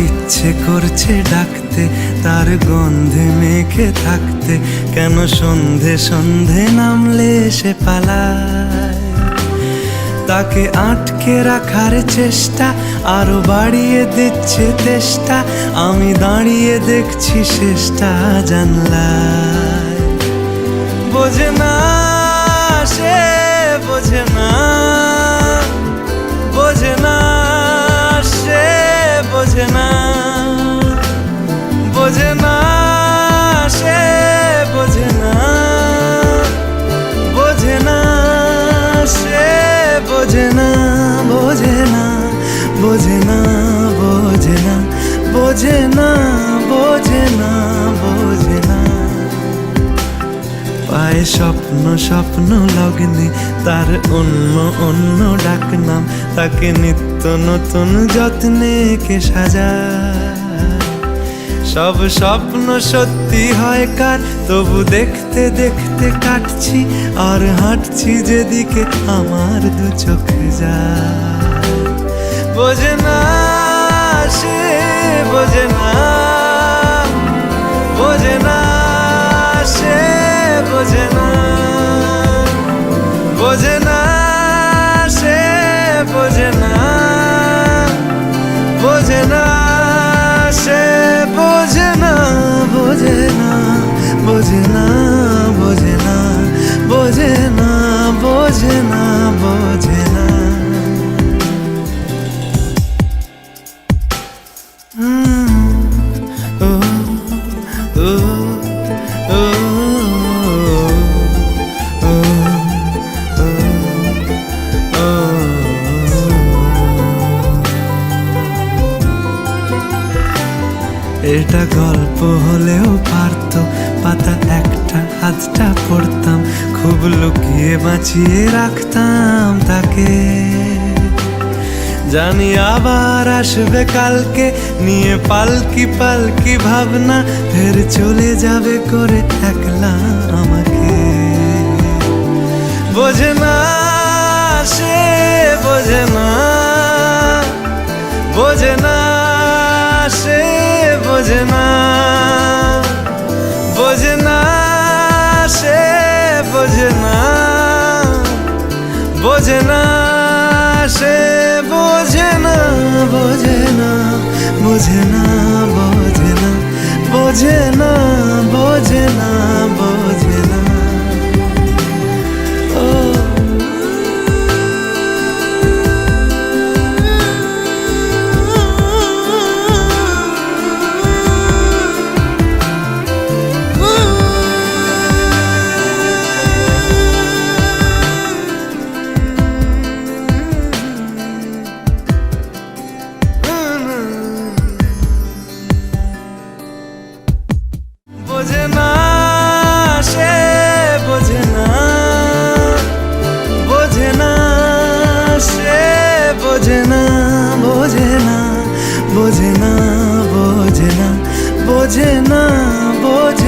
ইচ্ছে করছে ডাকতে, তার গন্ধে মেখে থাকতে, কেন সন্ধে সন্ধে নামলে সে পালায়। তাকে আটকে রাখার চেষ্টা আরো বাড়িয়ে দিচ্ছে তেষ্টা, আমি দাঁড়িয়ে দেখছি শেষটা জানলায়। বোঝে না সে, বোঝে না, বোঝে না সে, বোঝে না, বোঝে না সে, বোঝে না, বোঝে না সে, বোঝে না, বোঝে না, বোঝে না, বোঝে না, বোঝে না, বোঝে না, বোঝে না। পায়ে স্বপ্ন স্বপ্ন লগ্নে তার অন্য অন্য ডাকনাম, তাকে নিত্য নতুন যত্নে কে সাজায়। সব স্বপ্ন সত্যি হয় কার, তবু দেখতে দেখতে কাটছি আর হাঁটছি যেদিকে আমার দু চোখ যায়। বোঝে না সে, বোঝে না, বোঝে না সে, বোঝে না, বোঝে না সে, বোঝে না, বোঝে না সে, বোঝে না, বোঝে না, বোঝে না, বোঝে না, বোঝে না, বোঝে না, বোঝে না। এটা গল্প হলেও পারতো, পাতা একটা হাতটা পড়তাম, খুব লুকিয়ে বাঁচিয়ে রাখতাম তাকে। জানি আবার আসবে কালকে, নিয়ে পালকি পালকি ভাবনা, ফের চলে যাবে করে একলা আমাকে। বোঝে না সে, বোঝে না, বোঝে না সে, বোঝে না, বোঝে না সে, বোঝে না, বোঝে না সে, বোঝে না, বোঝে না, বোঝে না, বোঝে না, বোঝে না, বোঝে না, বোঝে না। বোঝে না সে, বোঝে না, বোঝে না সে, বোঝে না, বোঝে না, বোঝে না, বোঝে না, বোঝে না, বোঝে